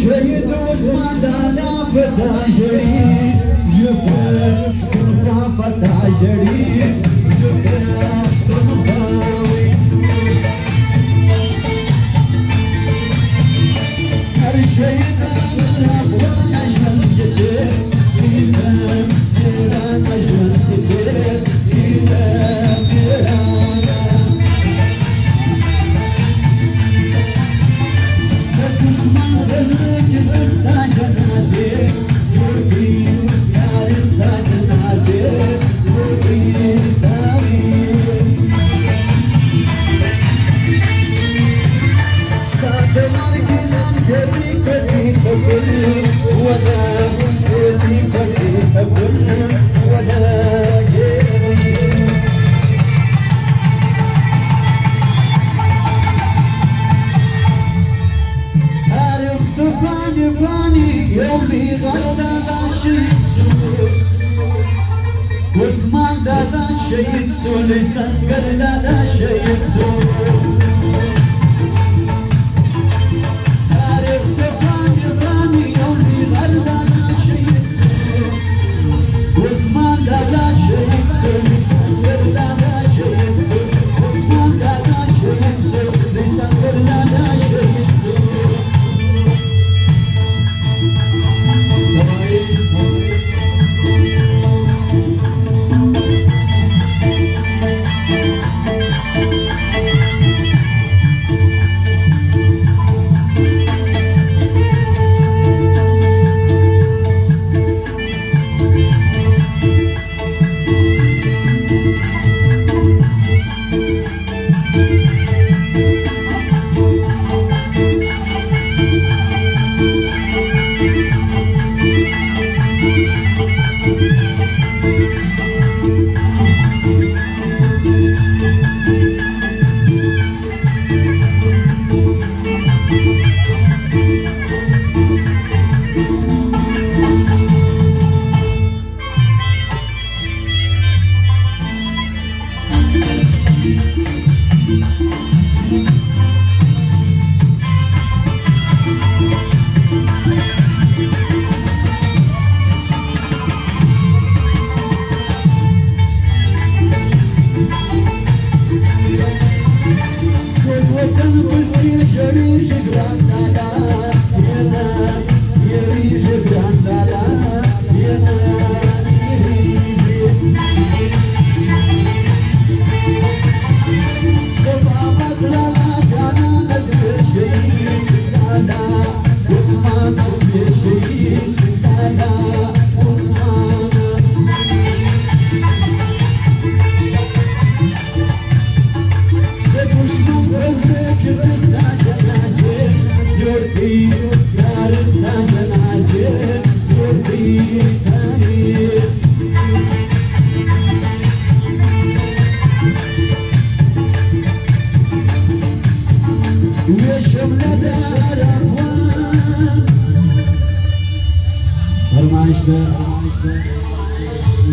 شهيد واسمع لا فتى جريد جبت تنفع فتى جريد جبت تنفاوي هر شهيد أغرب ونجم كتير إيمان جيران نجم كتير إيمان جيران تشمع رزقك سخستا جنازي جوتي يارستا جنازي جوتي داوي اشتاق ماركنان كبي كبي فكل ولا كبي كبي فكل ولا يومي غدا لا شيء واسمان لا شيء لسان قرلا لا شيء تاريخ سبحان يراني يومي غدا لا شيء واسمان لا شيء لسان قرلا لا شيء واسمان لا شيء لسان قرلا لا شيء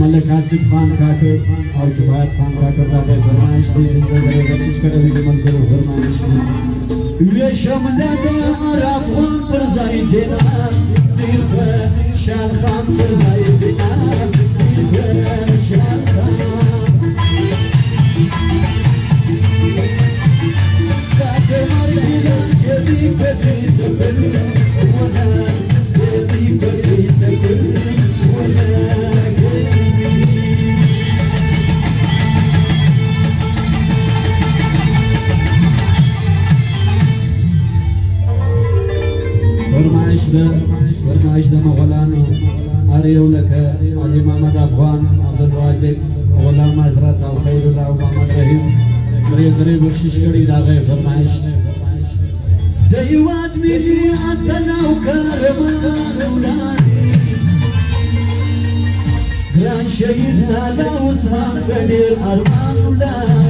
ملک آصف خان کاکر اور جواد خان کاکر راگے فرمائش دی انتظر بخشش کرے بھی منظور فرمائش دی یہ شملت عرب خان پر زائی دینا دیخ شال خان پر زائی دینا دیخ شال خان ستاک مردلان یدی کتی دبل ونا یدی کتی دبل ونا فرمائش ده مغلانو أريو لك علي محمد أفغان عبد الرازق غلام حضرت او خیر الله او محمد رحیم مریضری بخشش کری داغه فرمائش دیوات ملی اتلاو کارمان اولادی گران شهید لالا عثمان قدیر ارمان اولادی